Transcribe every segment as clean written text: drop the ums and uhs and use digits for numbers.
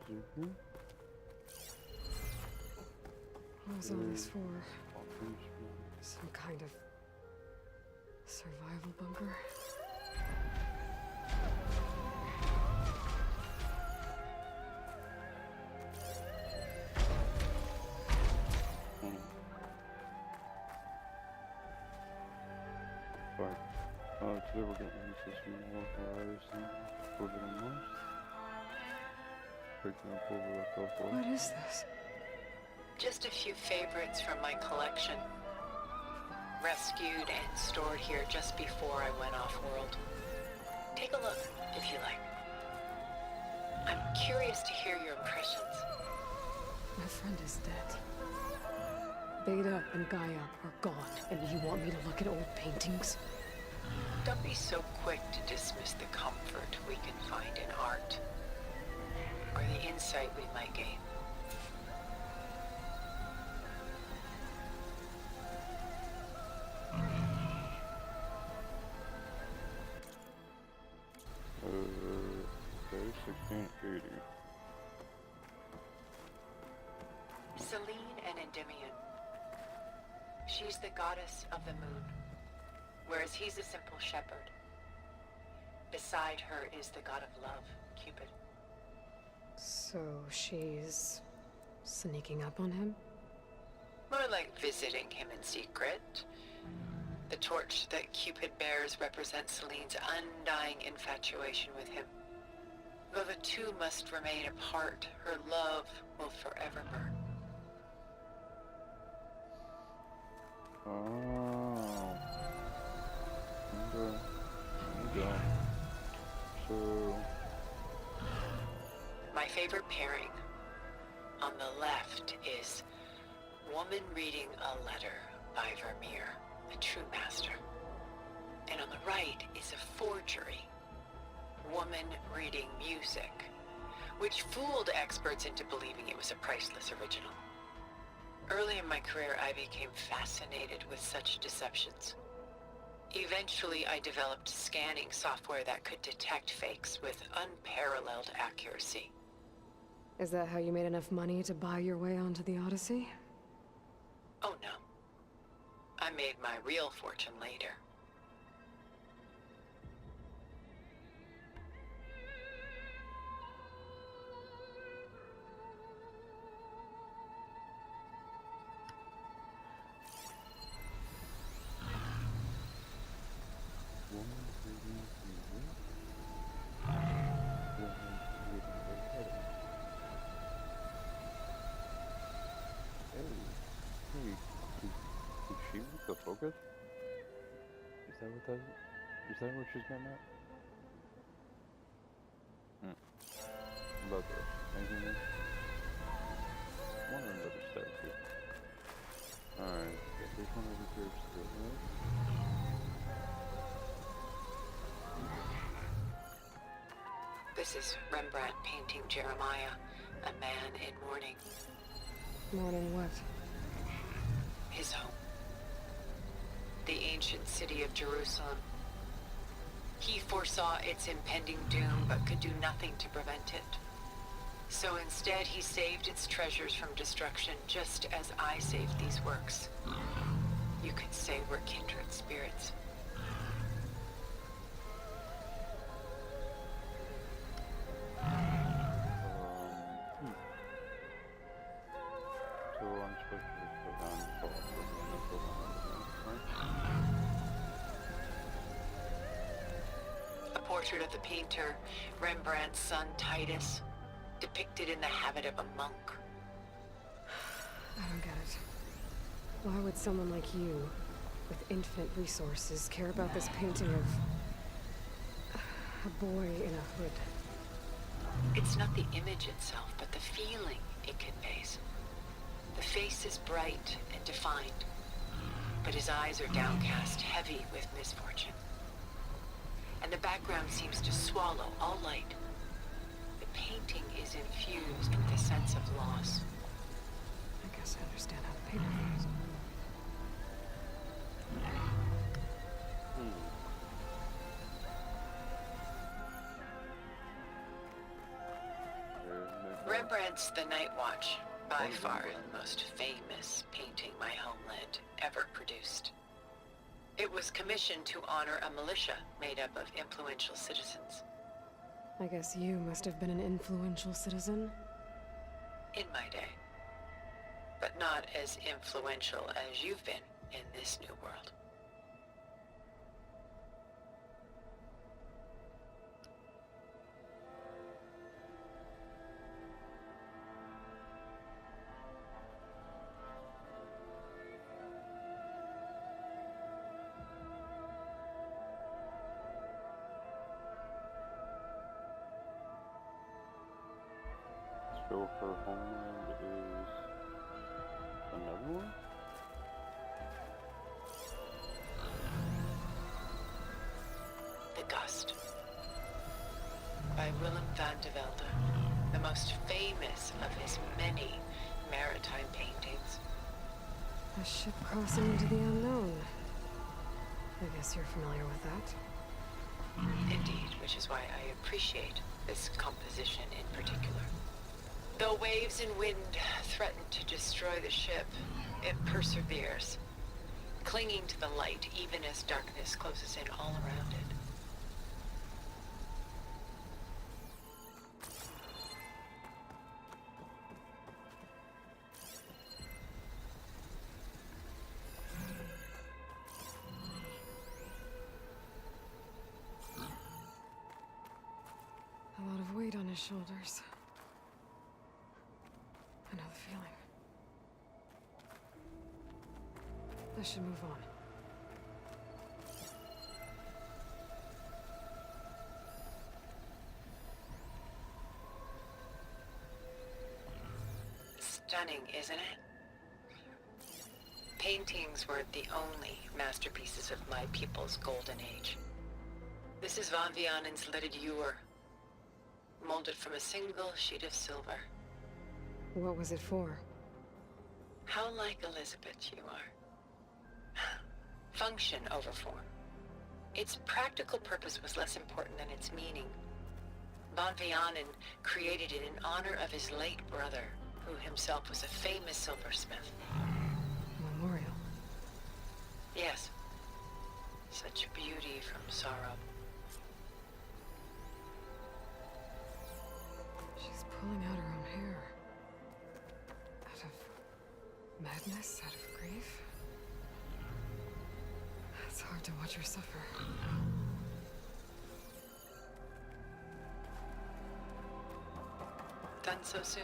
What was all this for? Some kind of survival bunker? Today we're getting into some more Horizon Forbidden West. Picking up where we left off. What is this? Just a few favorites from my collection. Rescued and stored here just before I went off-world. Take a look, if you like. I'm curious to hear your impressions. My friend is dead. Beta and Gaia are gone, and you want me to look at old paintings? Don't be so quick to dismiss the comfort we can find in art, or the insight we might gain. Okay, 1680. Selene and Endymion. She's the goddess of the moon, whereas he's a simple shepherd. Beside her is the god of love, Cupid. So she's sneaking up on him? More like visiting him in secret. The torch that Cupid bears represents Selene's undying infatuation with him. Though the two must remain apart, her love will forever burn. Oh. Okay. So... My favorite pairing on the left is Woman Reading a Letter by Meer, a true master. And on the right is a forgery, Woman Reading Music, which fooled experts into believing it was a priceless original. Early in my career, I became fascinated with such deceptions. Eventually, I developed scanning software that could detect fakes with unparalleled accuracy. Is that how you made enough money to buy your way onto the Odyssey? Oh no. I made my real fortune later. The focus? Is that what she's getting at? Love this. Anything? One another statue. Alright, there's one over here still, right? This is Rembrandt painting Jeremiah, a man in mourning. Mourning what? His home. The ancient city of Jerusalem. He foresaw its impending doom, but could do nothing to prevent it. So instead, he saved its treasures from destruction, just as I saved these works. You could say we're kindred spirits. So I'm supposed to just go down and fall off the right? A portrait of the painter, Rembrandt's son Titus, depicted in the habit of a monk. I don't get it. Why would someone like you, with infinite resources, care about this painting of a boy in a hood? It's not the image itself, but the feeling it conveys. The face is bright and defined, but his eyes are downcast, heavy with misfortune. And the background seems to swallow all light. The painting is infused with a sense of loss. I guess I understand how the paper feels. Rembrandt's The Night Watch, by far the most famous painting my homeland ever produced. It was commissioned to honor a militia made up of influential citizens. I guess you must have been an influential citizen. In my day. But not as influential as you've been in this new world. So her homeland is another one? The Gust. By Willem van de Velde, the most famous of his many maritime paintings. A ship crossing into the unknown. I guess you're familiar with that. Indeed, which is why I appreciate this composition in particular. Though waves and wind threaten to destroy the ship, it perseveres, clinging to the light even as darkness closes in all around it. A lot of weight on his shoulders. I know the feeling. I should move on. Stunning, isn't it? Paintings weren't the only masterpieces of my people's golden age. This is Van Vianen's Lidded Ewer, molded from a single sheet of silver. What was it for? How like Elizabeth you are. Function over form. Its practical purpose was less important than its meaning. Van Vianen created it in honor of his late brother, who himself was a famous silversmith. Memorial. Yes. Such beauty from sorrow. She's pulling out her own hair. Out of madness, out of grief. It's hard to watch her suffer. Done so soon?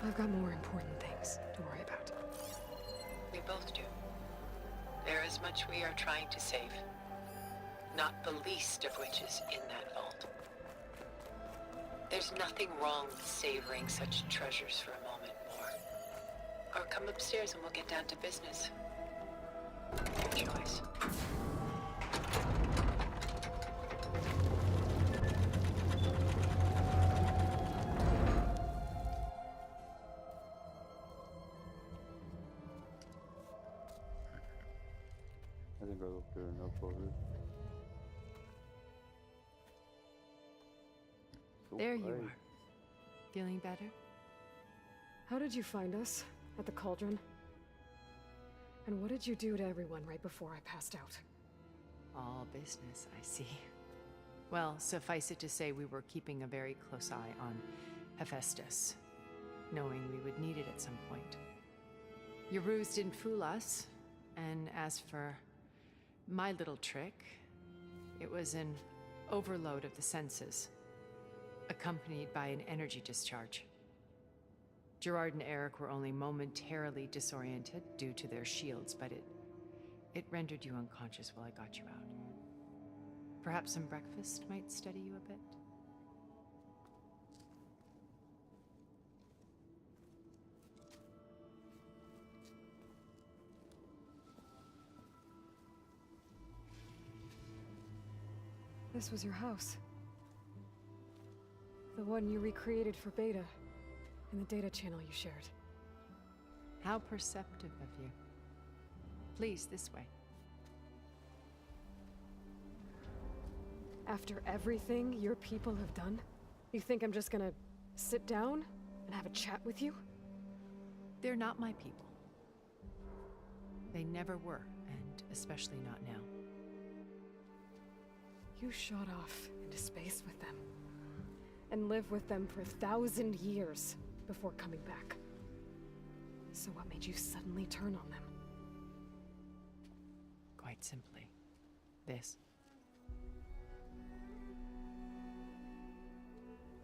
I've got more important things to worry about. We both do. There is much we are trying to save. Not the least of which is in that vault. There's nothing wrong with savoring such treasures for a moment more. Or come upstairs and we'll get down to business. Your choice. I think I looked at enough of it. So There you bright. are. Feeling better? How did you find us? At the Cauldron? And what did you do to everyone right before I passed out? All business, I see. Well, suffice it to say we were keeping a very close eye on Hephaestus, knowing we would need it at some point. Your ruse didn't fool us, and as for my little trick, it was an overload of the senses, accompanied by an energy discharge. Gerard and Eric were only momentarily disoriented due to their shields, but it rendered you unconscious while I got you out. Perhaps some breakfast might steady you a bit? This was your house. The one you recreated for Beta, in the data channel you shared. How perceptive of you. Please, this way. After everything your people have done, you think I'm just gonna Sit down and have a chat with you? They're not my people. They never were, and especially not now. You shot off into space with them. And lived with them for 1,000 years before coming back. So what made you suddenly turn on them? Quite simply, this.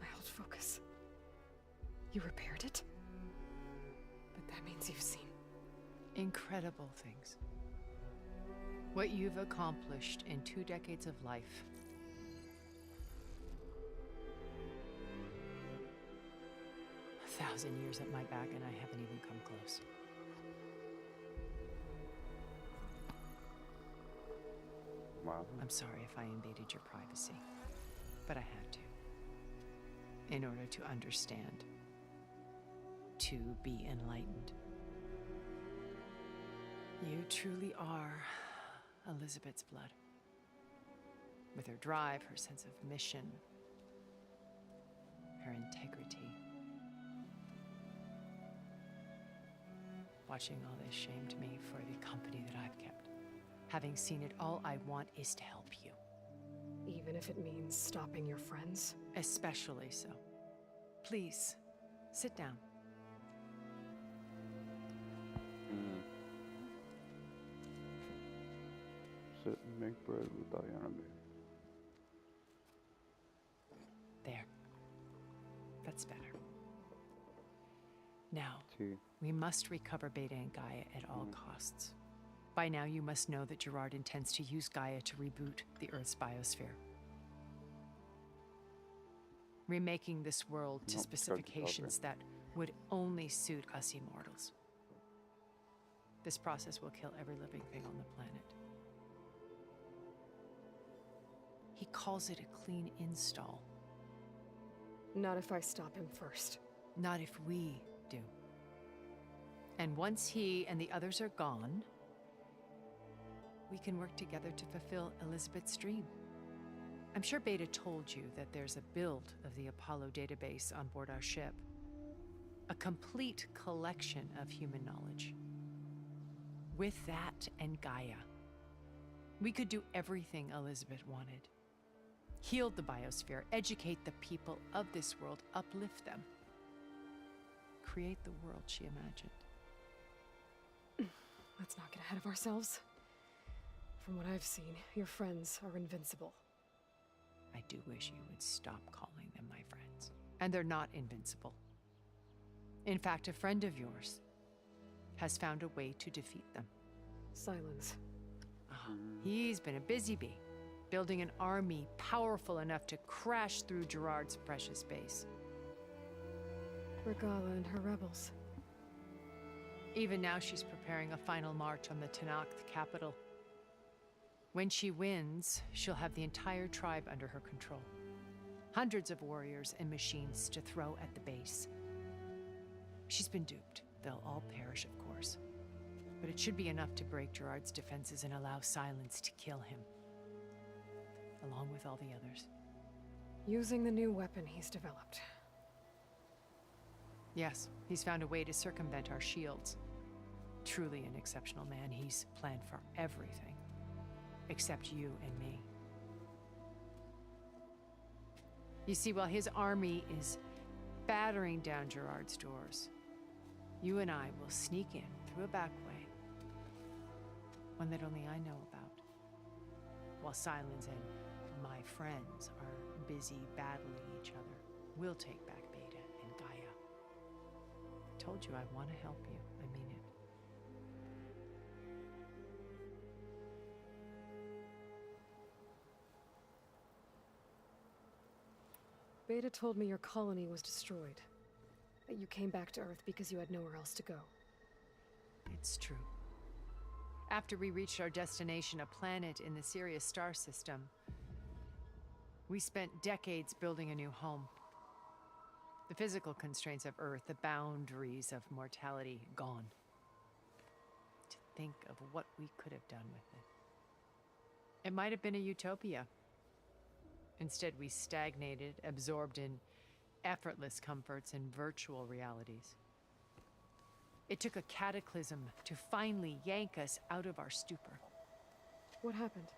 My old focus. You repaired it? But that means you've seen... Incredible things. What you've accomplished in 2 decades of life. A 1,000 years at my back and I haven't even come close. Wow. I'm sorry if I invaded your privacy, but I had to. In order to understand. To be enlightened. You truly are Elizabeth's blood. With her drive, her sense of mission, her integrity. Watching all this shamed me for the company that I've kept. Having seen it, all I want is to help you. Even if it means stopping your friends? Especially so. Please, sit down. Sit and make bread with Diana. There. That's better. Now, Tea. we must recover Beta and Gaia at all costs. By now, you must know that Gerard intends to use Gaia to reboot the Earth's biosphere. Remaking this world to Nope, specifications that would only suit us immortals. This process will kill every living thing on the planet. He calls it a clean install. Not if I stop him first. Not if we do. And once he and the others are gone, we can work together to fulfill Elizabeth's dream. I'm sure Beta told you that there's a build of the Apollo database on board our ship. A complete collection of human knowledge. With that and Gaia, we could do everything Elizabeth wanted. Heal the biosphere, educate the people of this world, uplift them. Create the world she imagined. Let's not get ahead of ourselves. From what I've seen, your friends are invincible. I do wish you would stop calling them my friends. And they're not invincible. In fact, a friend of yours has found a way to defeat them. Silence. He's been a busy bee, building an army powerful enough to crash through Gerard's precious base. Regala and her rebels. Even now, she's preparing a final march on the Tenakth capital. When she wins, she'll have the entire tribe under her control. Hundreds of warriors and machines to throw at the base. She's been duped. They'll all perish, of course. But it should be enough to break Gerard's defenses and allow Silence to kill him. Along with all the others. Using the new weapon he's developed. Yes, he's found a way to circumvent our shields. Truly an exceptional man. He's planned for everything. Except you and me. You see, while his army is battering down Gerard's doors, you and I will sneak in through a back way. One that only I know about. While Silence and my friends are busy battling each other, we'll take back Beta and Gaia. I told you I want to help you. I mean it. Beta told me your colony was destroyed. That you came back to Earth because you had nowhere else to go. It's true. After we reached our destination, a planet in the Sirius star system, we spent decades building a new home. The physical constraints of Earth, the boundaries of mortality, gone. To think of what we could have done with it. It might have been a utopia. Instead, we stagnated, absorbed in effortless comforts and virtual realities. It took a cataclysm to finally yank us out of our stupor. What happened?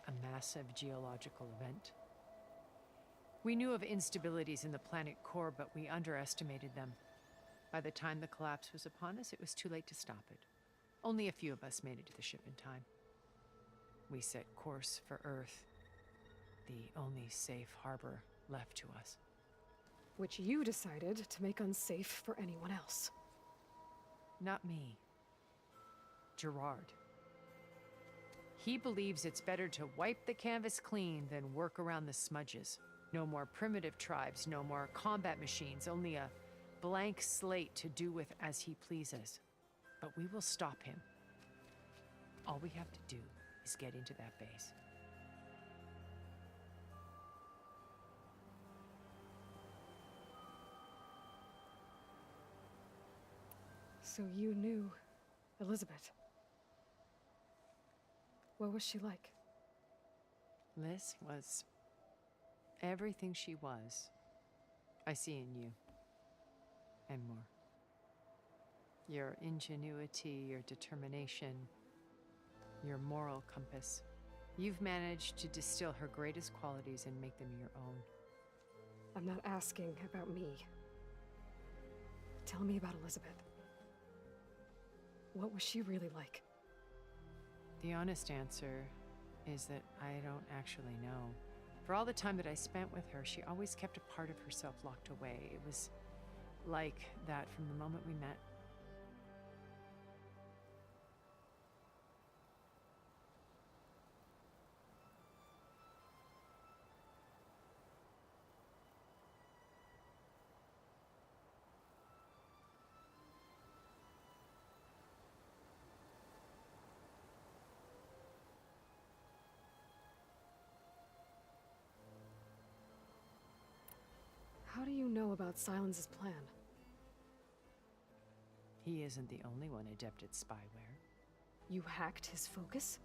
A massive geological event. We knew of instabilities in the planet core, but we underestimated them. By the time the collapse was upon us, it was too late to stop it. Only a few of us made it to the ship in time. We set course for Earth, the only safe harbor left to us. Which you decided to make unsafe for anyone else. Not me. Gerard. He believes it's better to wipe the canvas clean than work around the smudges. No more primitive tribes, no more combat machines, only a blank slate to do with as he pleases. But we will stop him. All we have to do is get into that base. So you knew Elizabeth. What was she like? Liz was everything she was. I see in you. And more. Your ingenuity, your determination, your moral compass. You've managed to distill her greatest qualities and make them your own. I'm not asking about me. Tell me about Elizabeth. What was she really like? The honest answer is that I don't actually know. For all the time that I spent with her, she always kept a part of herself locked away. It was like that from the moment we met. How do you know about Silence's plan? He isn't the only one adept at spyware. You hacked his focus?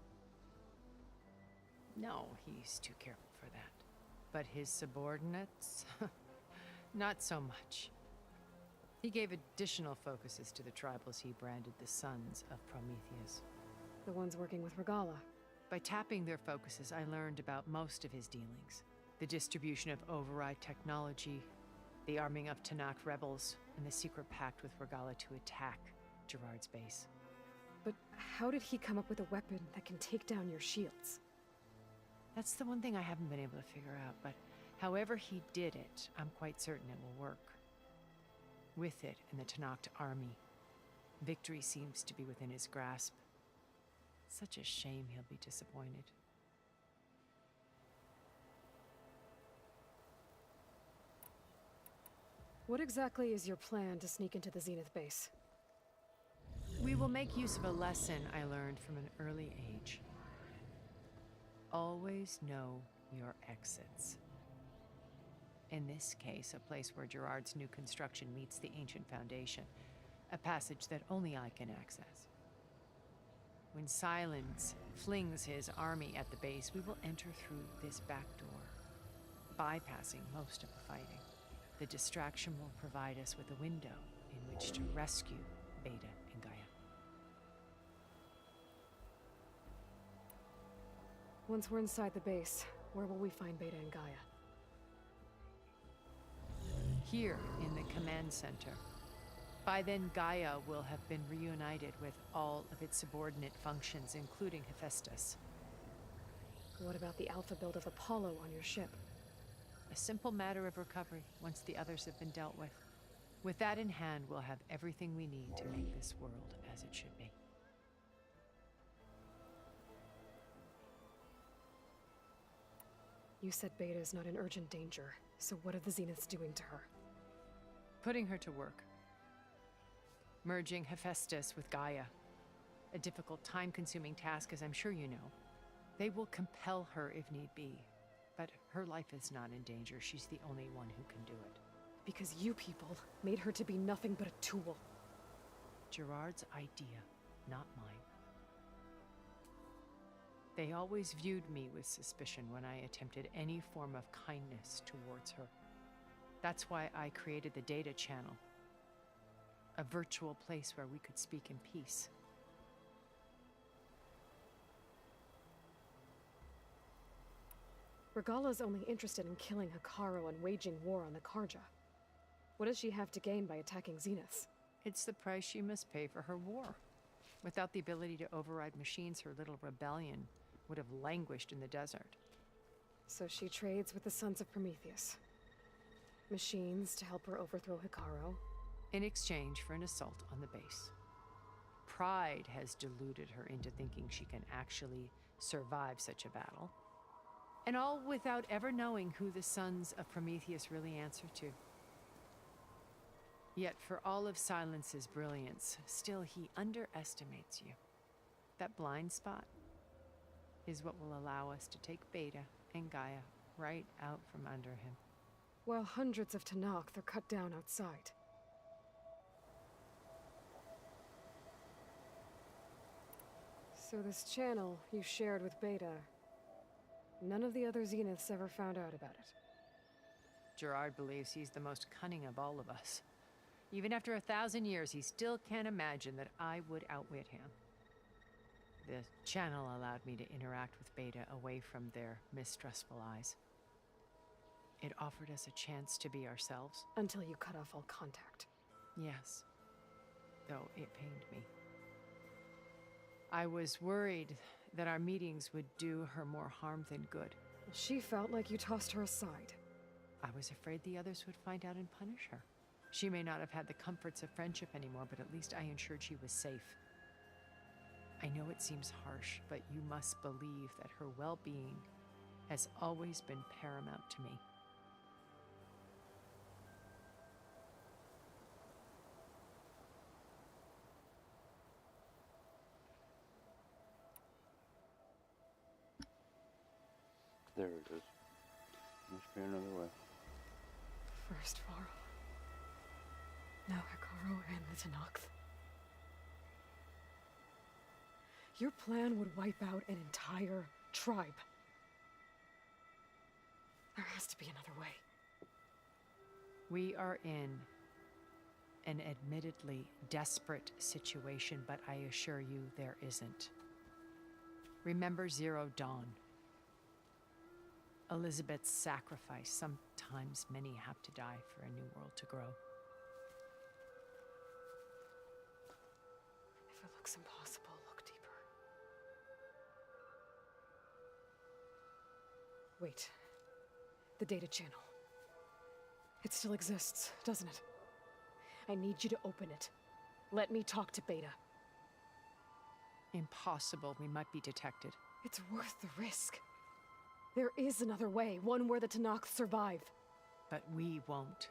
No, he's too careful for that. But his subordinates? Not so much. He gave additional focuses to the tribals he branded the Sons of Prometheus. The ones working with Regala. By tapping their focuses, I learned about most of his dealings. The distribution of override technology, the arming of Tanakh rebels, and the secret pact with Regala to attack Gerard's base. But how did he come up with a weapon that can take down your shields? That's the one thing I haven't been able to figure out, but however he did it, I'm quite certain it will work. With it and the Tanakh army, victory seems to be within his grasp. Such a shame he'll be disappointed. What exactly is your plan to sneak into the Zenith base? We will make use of a lesson I learned from an early age. Always know your exits. In this case, a place where Gerard's new construction meets the ancient foundation, a passage that only I can access. When Silence flings his army at the base, we will enter through this back door, bypassing most of the fighting. The distraction will provide us with a window in which to rescue Beta and Gaia. Once we're inside the base, where will we find Beta and Gaia? Here in the command center. By then, Gaia will have been reunited with all of its subordinate functions, including Hephaestus. What about the alpha build of Apollo on your ship? A simple matter of recovery once the others have been dealt with. With that in hand, we'll have everything we need to make this world as it should be. You said Beta is not in urgent danger, so what are the Zeniths doing to her? Putting her to work. Merging Hephaestus with Gaia. A difficult, time-consuming task, as I'm sure you know. They will compel her if need be. But her life is not in danger. She's the only one who can do it. Because you people made her to be nothing but a tool. Gerard's idea, not mine. They always viewed me with suspicion when I attempted any form of kindness towards her. That's why I created the data channel. A virtual place where we could speak in peace. Regala's only interested in killing Hekarro and waging war on the Karja. What does she have to gain by attacking Zenith? It's the price she must pay for her war. Without the ability to override machines, her little rebellion would have languished in the desert. So she trades with the Sons of Prometheus. Machines to help her overthrow Hekarro. In exchange for an assault on the base. Pride has deluded her into thinking she can actually survive such a battle. And all without ever knowing who the Sons of Prometheus really answer to. Yet for all of Silence's brilliance, still he underestimates you. That blind spot is what will allow us to take Beta and Gaia right out from under him. While hundreds of Tenakth are cut down outside. So this channel you shared with Beta, none of the other Zeniths ever found out about it. Gerard believes he's the most cunning of all of us. Even after 1,000 years, he still can't imagine that I would outwit him. The channel allowed me to interact with Beta away from their mistrustful eyes. It offered us a chance to be ourselves. Until you cut off all contact. Yes, though it pained me. I was worried that our meetings would do her more harm than good. She felt like you tossed her aside. I was afraid the others would find out and punish her. She may not have had the comforts of friendship anymore, but at least I ensured she was safe. I know it seems harsh, but you must believe that her well-being has always been paramount to me. There it is. Must be another way. First Varl. Now Hekarro and the Tenakth. Your plan would wipe out an entire tribe. There has to be another way. We are in an admittedly desperate situation, but I assure you there isn't. Remember Zero Dawn. Elizabeth's sacrifice. Sometimes many have to die for a new world to grow. If it looks impossible, look deeper. Wait. The data channel. It still exists, doesn't it? I need you to open it. Let me talk to Beta. Impossible. We might be detected. It's worth the risk. There is another way, one where the Tenakth survive. But we won't.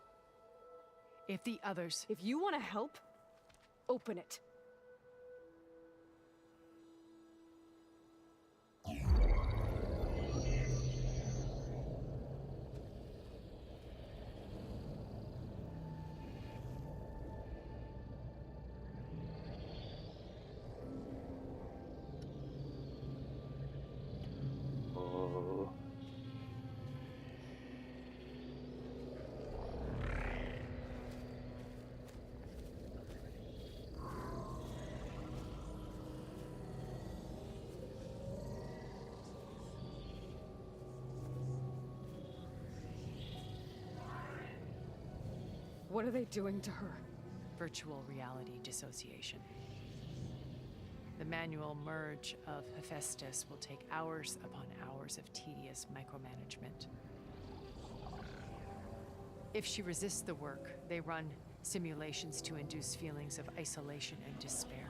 If the others... If you want to help, open it. What are they doing to her? Virtual reality dissociation. The manual merge of Hephaestus will take hours upon hours of tedious micromanagement. If she resists the work, they run simulations to induce feelings of isolation and despair.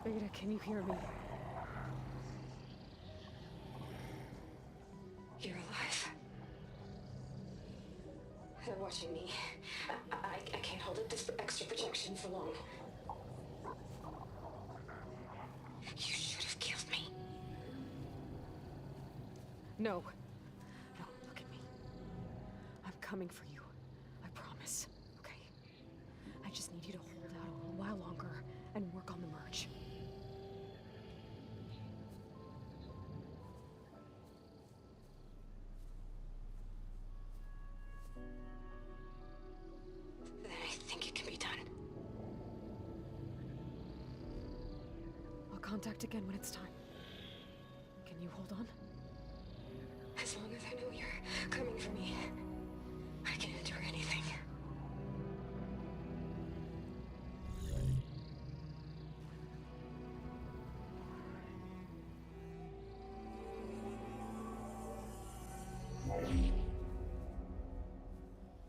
Beta, can you hear me? You're alive. They're watching me. I can't hold up this extra protection for long. You should have killed me. No. No, look at me. I'm coming for you. I promise. Okay? I just need you to hold out a little while longer and work on the merge. contact again when it's time. Can you hold on? As long as I know you're coming for me, I can endure anything.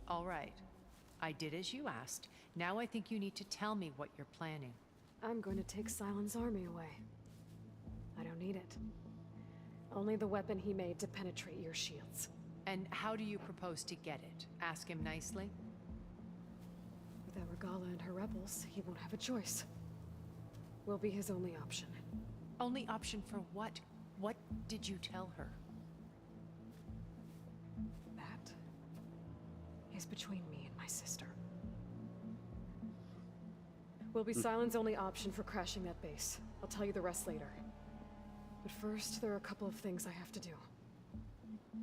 All right. I did as you asked. Now I think you need to tell me what you're planning. I'm going to take Silent's army away. I don't need it. Only the weapon he made to penetrate your shields. And how do you propose to get it? Ask him nicely? Without Regala and her rebels, he won't have a choice. We'll be his only option. Only option for what? What did you tell her? That is between me and my sister. Will be Silent's only option for crashing that base. I'll tell you the rest later. But first, there are a couple of things I have to do.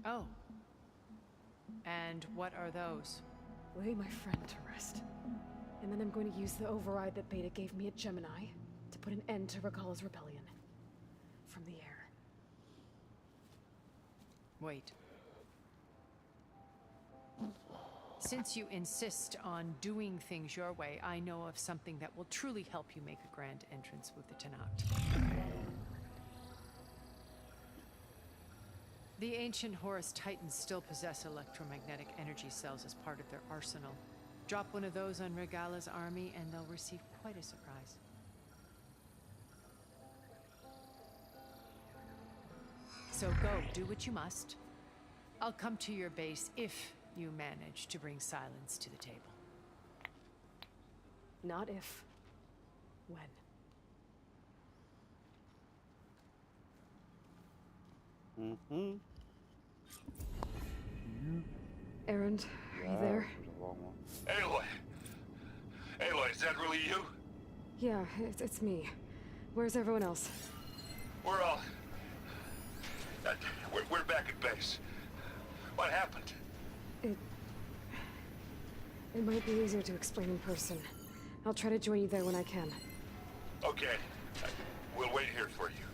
Oh. And what are those? Lay my friend to rest. And then I'm going to use the override that Beta gave me at Gemini to put an end to Regala's rebellion. From the air. Wait. Since you insist on doing things your way, I know of something that will truly help you make a grand entrance with the Tenat. The ancient Horus Titans still possess electromagnetic energy cells as part of their arsenal. Drop one of those on Regala's army and they'll receive quite a surprise. So go, do what you must. I'll come to your base if you manage to bring silence to the table. Not if. When. Mm-hmm. Erend, are you there? That was a long one. Aloy! Aloy, is that really you? Yeah, it's me. Where's everyone else? We're all... we're back at base. What happened? It might be easier to explain in person. I'll try to join you there when I can. Okay. We'll wait here for you.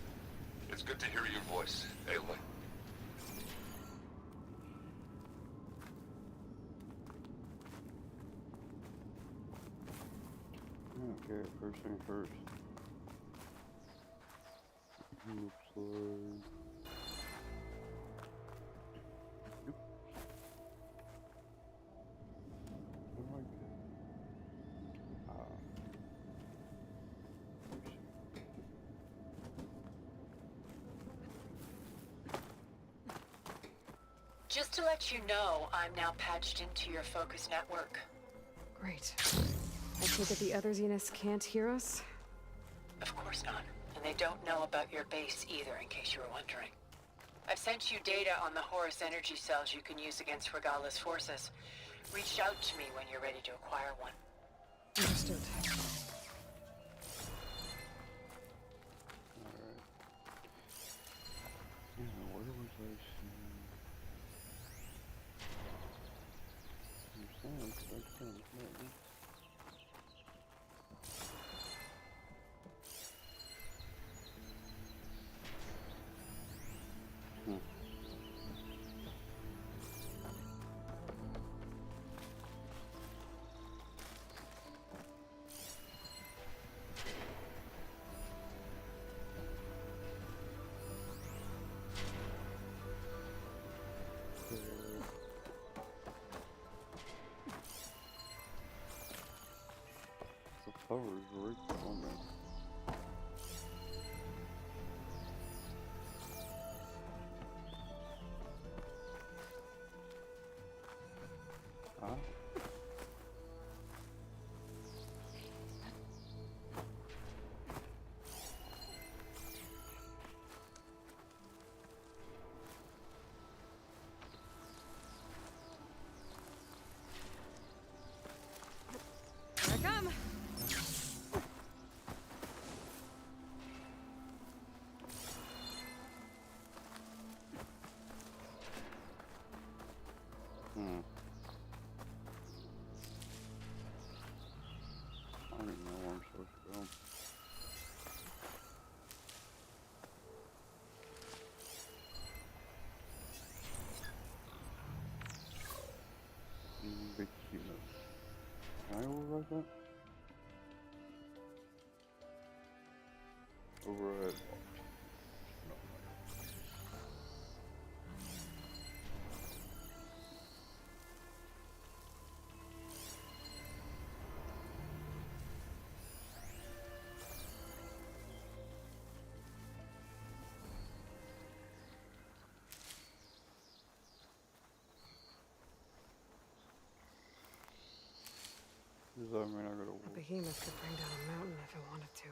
It's good to hear your voice, Aloy. Okay, first thing first. Looks like... Yep. I like that. Just to let you know, I'm now patched into your focus network. Great. I take it the other Zeniths can't hear us? Of course not. And they don't know about your base either, in case you were wondering. I've sent you data on the Horus energy cells you can use against Regala's forces. Reach out to me when you're ready to acquire one. Understood. Alright. Yeah, where was I seeing... The cover is right on me. Huh? Here I come! I don't even know where I'm supposed to go. Overhead. No. Does that mean I gotta A behemoth could bring down a mountain if it wanted to.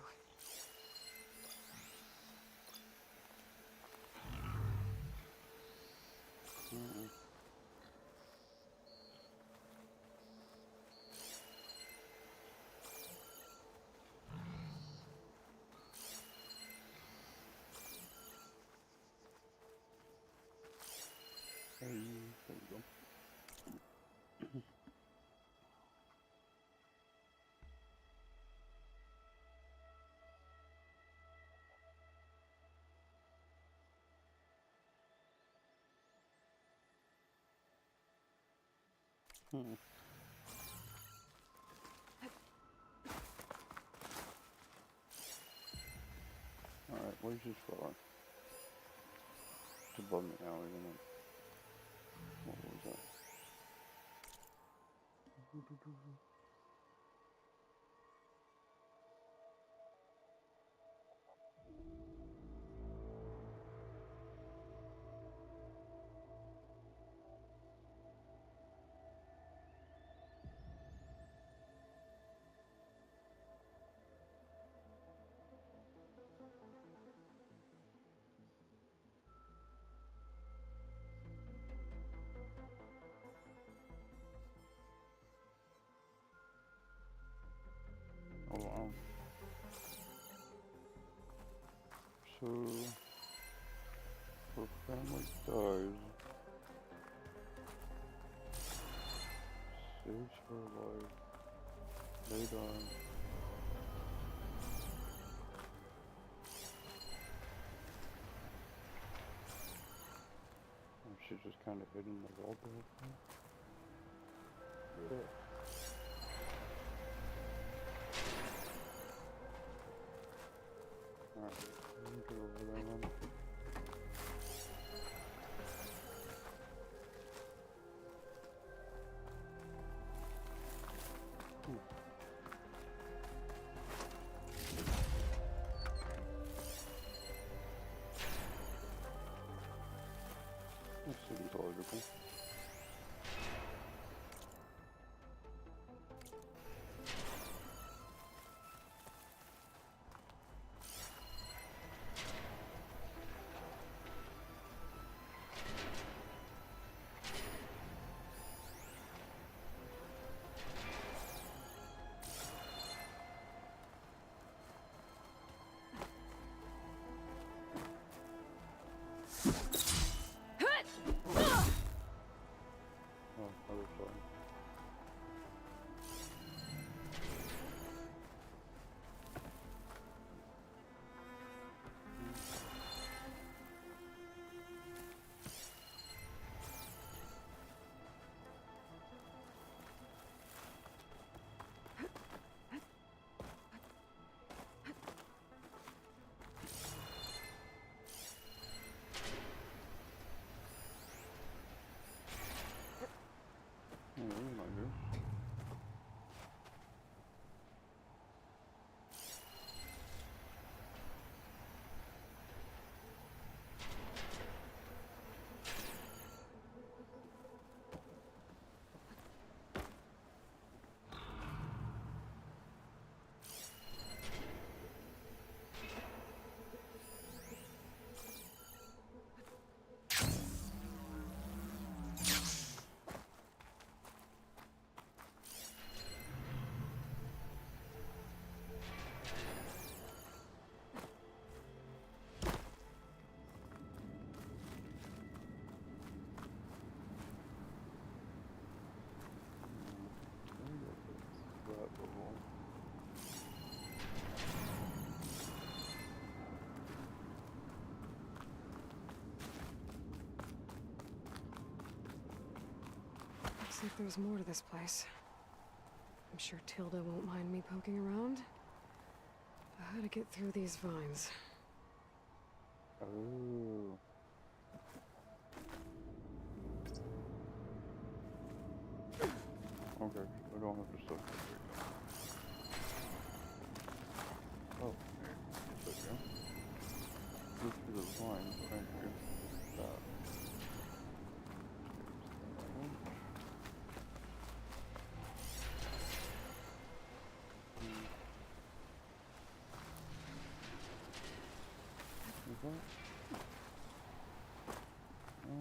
Hey, there we go. Alright, where's this far? It's above me now, isn't it? What was that? Oh wow. So, her family dies. Saves her life. They die. And she's just kind of hidden the wall the whole time. Yeah. Alright, let me get over there then. This seems logical. Oh, other side. Oh, this might do. That level. Looks like there's more to this place. I'm sure Tilda won't mind me poking around. How to get through these vines? Oh. Okay, we don't have to suck it right now. Oh, here, yes I can. Look through the vines right here. That. Is that? No.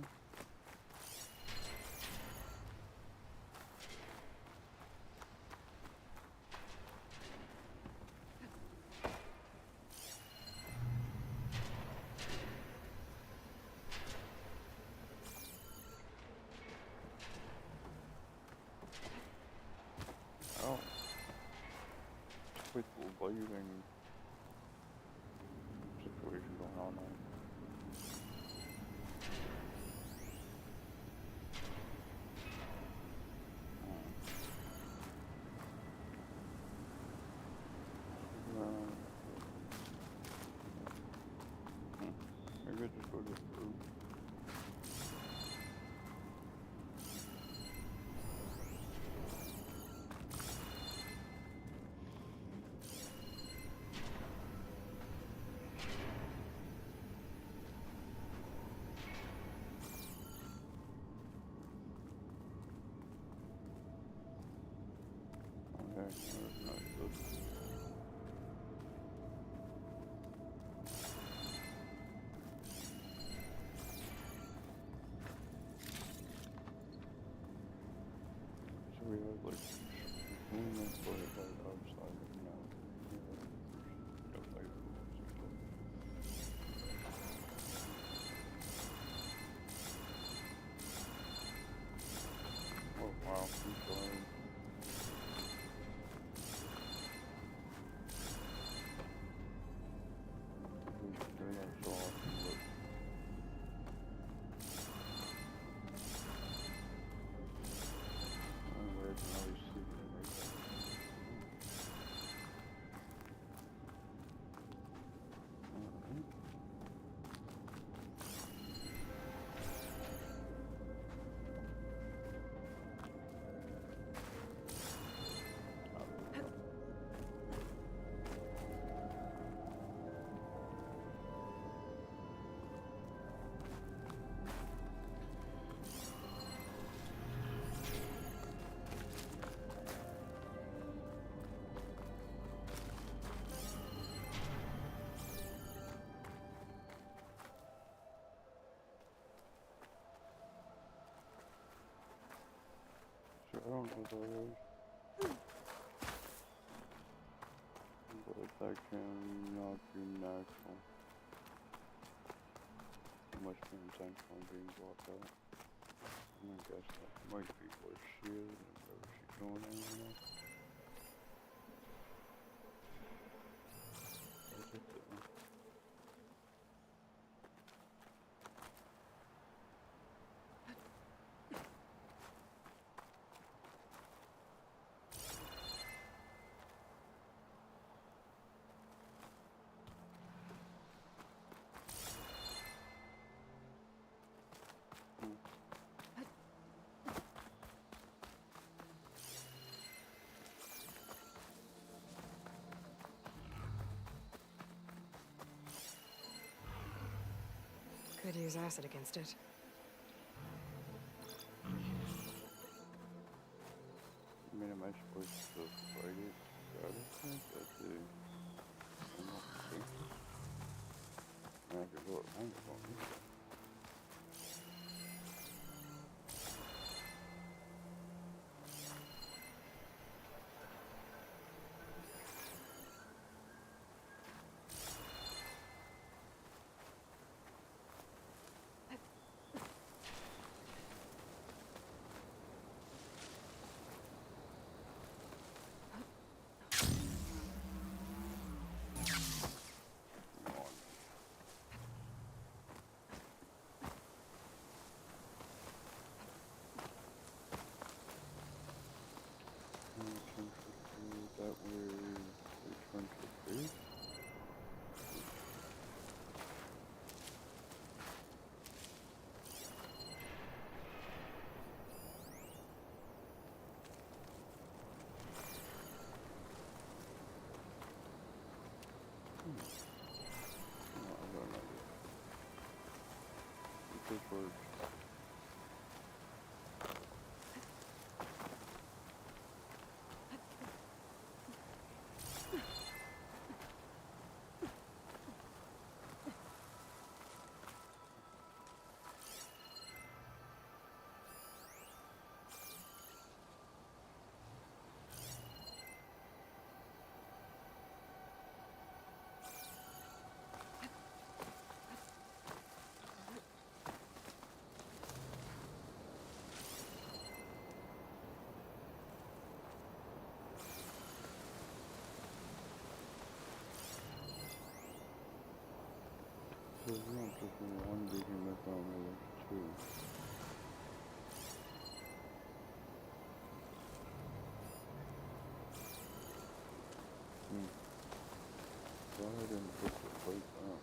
Oh. Quite the lighting situation going on there. Maybe I just go to the roof. Okay, that's not good. So we have like movement for it right outside right now. No light. Oh wow, I'm sorry. Turn that so often, but where can I always see it right there? Alright. So I don't know what that is. But that cannot be natural. Too much intentionally being blocked out. I guess that might be what she is and whatever she's doing in there. What's it doing? Could use acid against it. I mean, am I supposed to fight it? I don't think that the... I'm not mistaken. I could go around it on me. Come on. There's one digging method, maybe two. Go ahead and put the place out.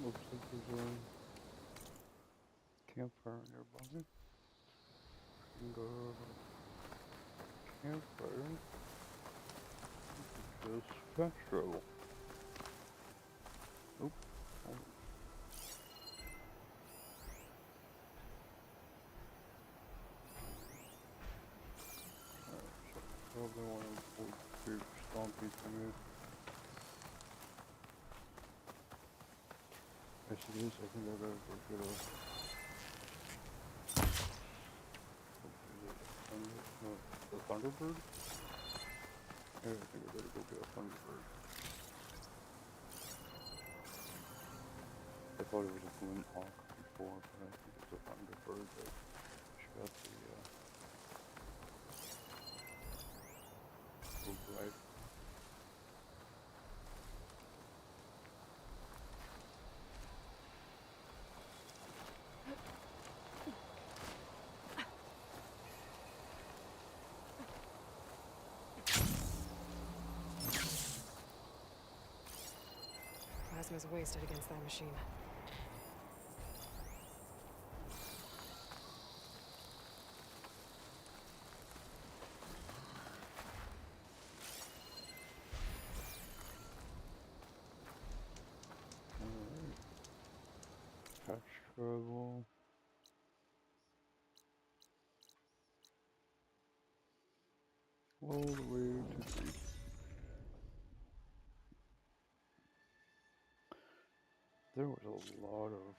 Looks like there's a campfire nearby. And go campfire. Just fast travel. Nope. Alright, so probably one of the big stompy things. Yes, it is. I think I gotta go get a Thunderbird? Yeah, I think I better go get a Thunderbird. I thought it was a Gloom Hawk before, but I think it's a Thunderbird that she got the right. Plasma's wasted against that machine. Alright. Fast travel. All the way to Zeke. There was a lot of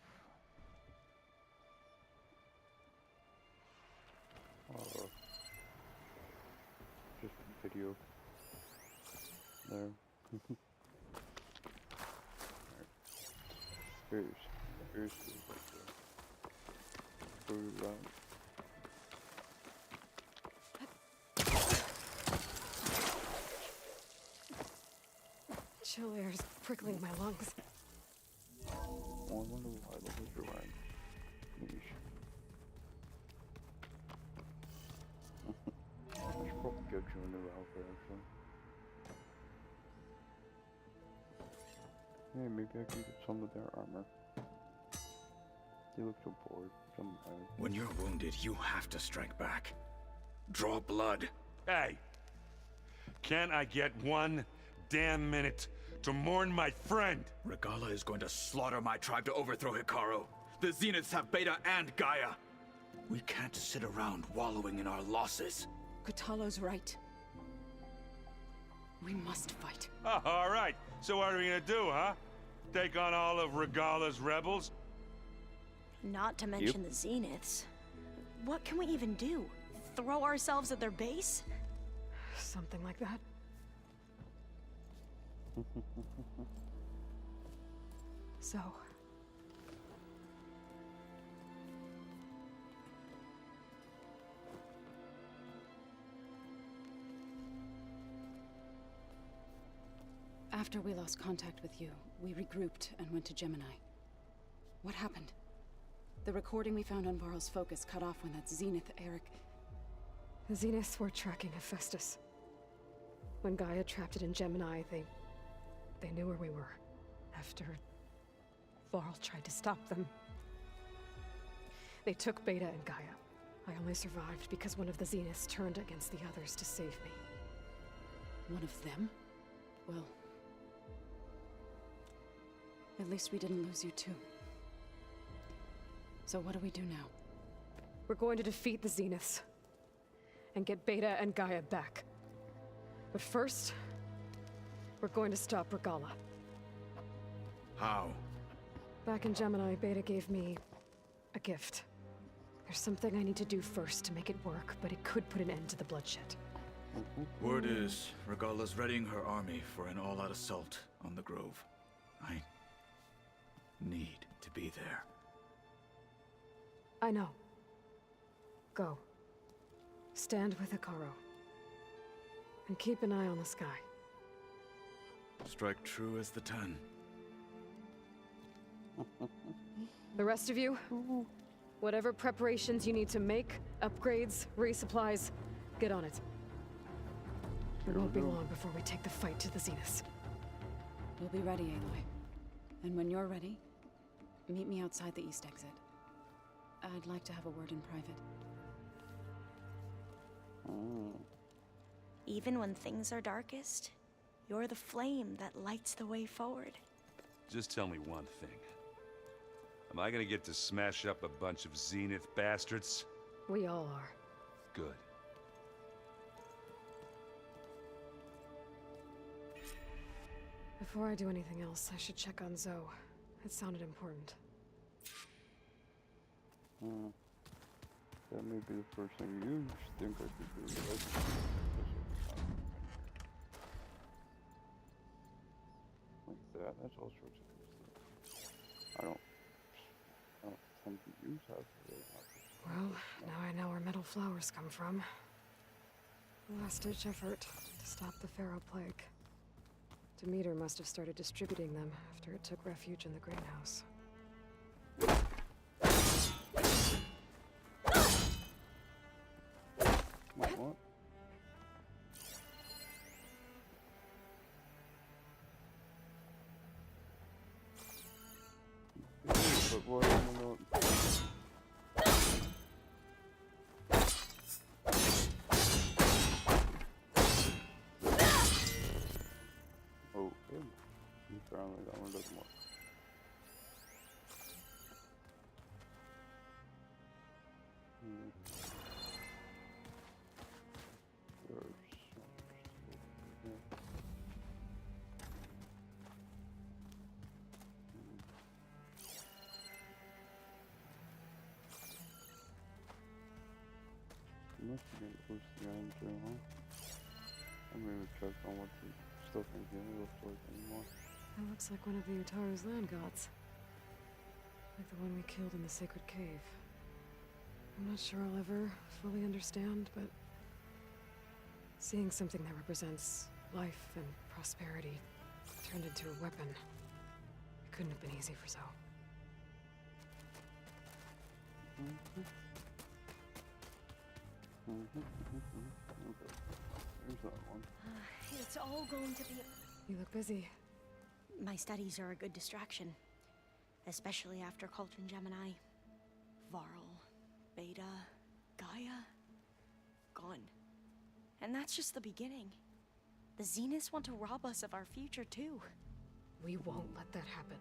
just video there. Alright. Here's like the food route. Chill air is prickling my lungs. Oh, I wonder why the lizard ran. Yeesh. I should probably get you a new outfit, actually. Hey, maybe I can get some of their armor. They look so bored. When you're wounded, you have to strike back. Draw blood. Hey! Can't I get one damn minute to mourn my friend? Regala is going to slaughter my tribe to overthrow Hikaru. The Zeniths have Beta and Gaia. We can't sit around wallowing in our losses. Kutalo's right. We must fight. Oh, all right. So what are we gonna do, huh? Take on all of Regala's rebels? Not to mention the Zeniths. What can we even do? Throw ourselves at their base? Something like that. So... After we lost contact with you, we regrouped and went to Gemini. What happened? The recording we found on Varl's focus cut off when that Zenith Eric... The Zeniths were tracking Hephaestus. When Gaia trapped it in Gemini, they knew where we were. After Varl tried to stop them. They took Beta and Gaia. I only survived because one of the Zeniths turned against the others to save me. One of them? Well... at least we didn't lose you too. So what do we do now? We're going to defeat the Zeniths. And get Beta and Gaia back. But first... we're going to stop Regala. How? Back in Gemini, Beta gave me... a gift. There's something I need to do first to make it work, but it could put an end to the bloodshed. Word is, Regala's readying her army for an all-out assault on the Grove. I need to be there. I know. Go. Stand with Hekarro. And keep an eye on the sky. Strike true as the 10. The rest of you, whatever preparations you need to make, upgrades, resupplies, get on it. It won't be long before we take the fight to the Zeniths. We'll be ready, Aloy. And when you're ready, meet me outside the east exit. I'd like to have a word in private. Even when things are darkest, you're the flame that lights the way forward. Just tell me one thing. Am I gonna get to smash up a bunch of Zenith bastards? We all are. Good. Before I do anything else, I should check on Zoe. It sounded important. That may be the first thing you think I could do, right? Like that, that's all sorts of good stuff. I don't think the use have really much. Well, now I know where metal flowers come from. A last-ditch effort to stop the Pharaoh Plague. Demeter must have started distributing them after it took refuge in the greenhouse. What? But what am I not? Oh, good. Apparently that one doesn't work. Must be getting close to the end too, huh? I haven't even checked on what the stuff in here looks like anymore. That looks like one of the Utaru's land gods. Like the one we killed in the sacred cave. I'm not sure I'll ever fully understand, but seeing something that represents life and prosperity turned into a weapon, it couldn't have been easy for Zoe. Okay. There's that one. It's all going to be... You look busy. My studies are a good distraction. Especially after Cauldron Gemini. Varl, Beta, Gaia... gone. And that's just the beginning. The Zeniths want to rob us of our future, too. We won't let that happen.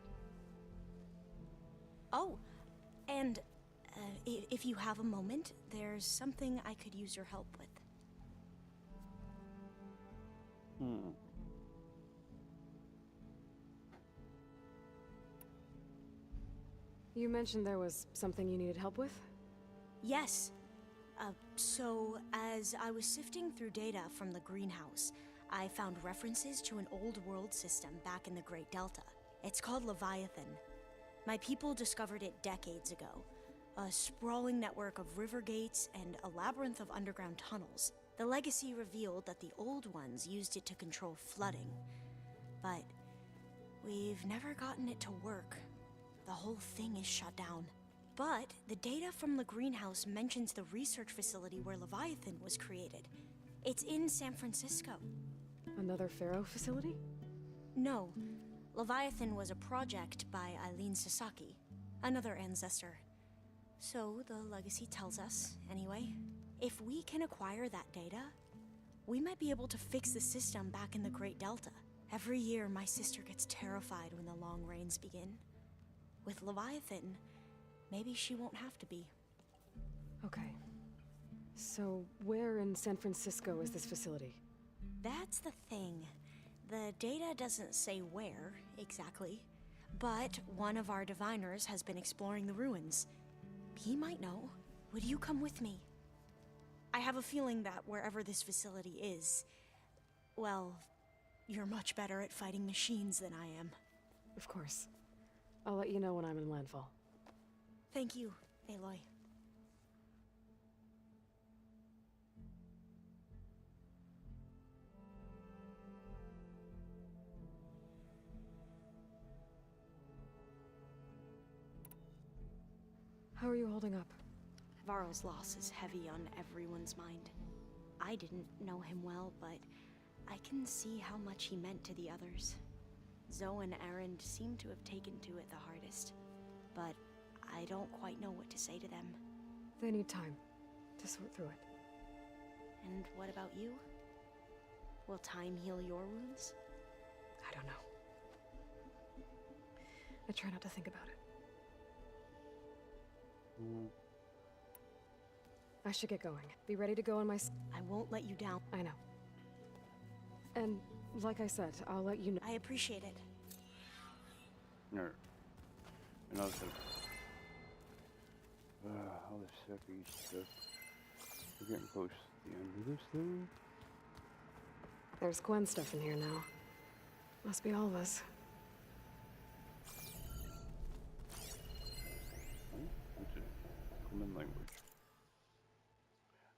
Oh, and if you have a moment, there's something I could use your help with. You mentioned there was something you needed help with? Yes. So, as I was sifting through data from the greenhouse, I found references to an old world system back in the Great Delta. It's called Leviathan. My people discovered it decades ago. A sprawling network of river gates and a labyrinth of underground tunnels. The legacy revealed that the old ones used it to control flooding. But we've never gotten it to work. The whole thing is shut down. But the data from the greenhouse mentions the research facility where Leviathan was created. It's in San Francisco. Another Pharaoh facility? No. Leviathan was a project by Eileen Sasaki, another ancestor. So the legacy tells us, anyway. If we can acquire that data, we might be able to fix the system back in the Great Delta. Every year, my sister gets terrified when the long rains begin. With Leviathan, maybe she won't have to be. Okay. So, where in San Francisco is this facility? That's the thing. The data doesn't say where, exactly. But one of our diviners has been exploring the ruins. He might know. Would you come with me? I have a feeling that wherever this facility is, well, you're much better at fighting machines than I am. Of course. I'll let you know when I'm in landfall. Thank you, Aloy. How are you holding up? Varl's loss is heavy on everyone's mind. I didn't know him well, but I can see how much he meant to the others. Zoe and Erend seem to have taken to it the hardest, but I don't quite know what to say to them. They need time to sort through it. And what about you? Will time heal your wounds? I don't know. I try not to think about it. I should get going. Be ready to go on my I won't let you down. I know. And like I said, I'll let you know. I appreciate it. Nerd. Another thing. All this sucky stuff. We're getting close to the end of this though. There's Gwen stuff in here now. Must be all of us. What's it? Common language.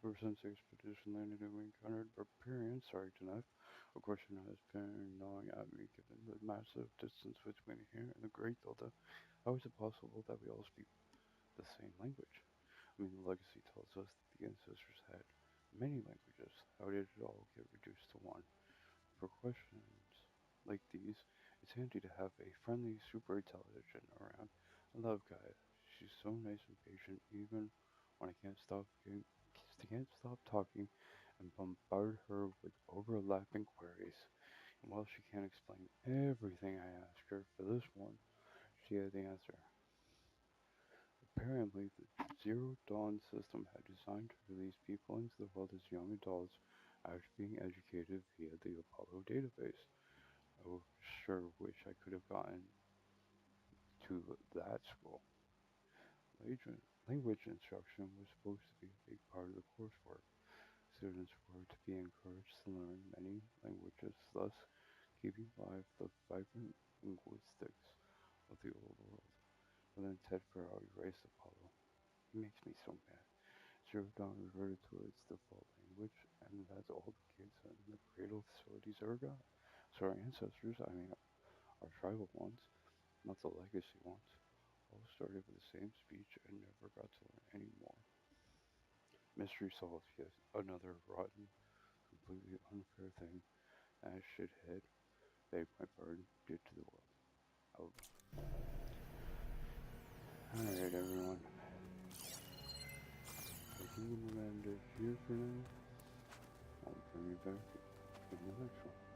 Ever since the expedition landed and we encountered barbarians, sorry to enough. A question has been gnawing at me given the massive distance between here and the Great Delta. How is it possible that we all speak the same language? I mean, the legacy tells us that the ancestors had many languages. How did it all get reduced to one? For questions like these, it's handy to have a friendly, super intelligent around. I love Gaia. She's so nice and patient, even when I can't stop talking and bombard her with overlapping queries. And while she can't explain everything I ask her, for this one, she had the answer. Apparently, the Zero Dawn system had designed to release people into the world as young adults after being educated via the Apollo database. I sure wish I could have gotten to that school. Language instruction was supposed to be a big part of the coursework. Students were to be encouraged to learn many languages, thus keeping alive the vibrant linguistics of the old world. But then Ted Farrell erased Apollo. He makes me so mad. Zero Dawn reverted to its default language, and that's all the kids in the cradle facilities ever got. So our ancestors, I mean our tribal ones, not the legacy ones, all started with the same speech and never got to learn any more. Mystery solved. Yet another rotten, completely unfair thing that shithead begged my pardon did to the world. Alright everyone. I think I'm gonna end it here for now. I'll bring you back in the next one.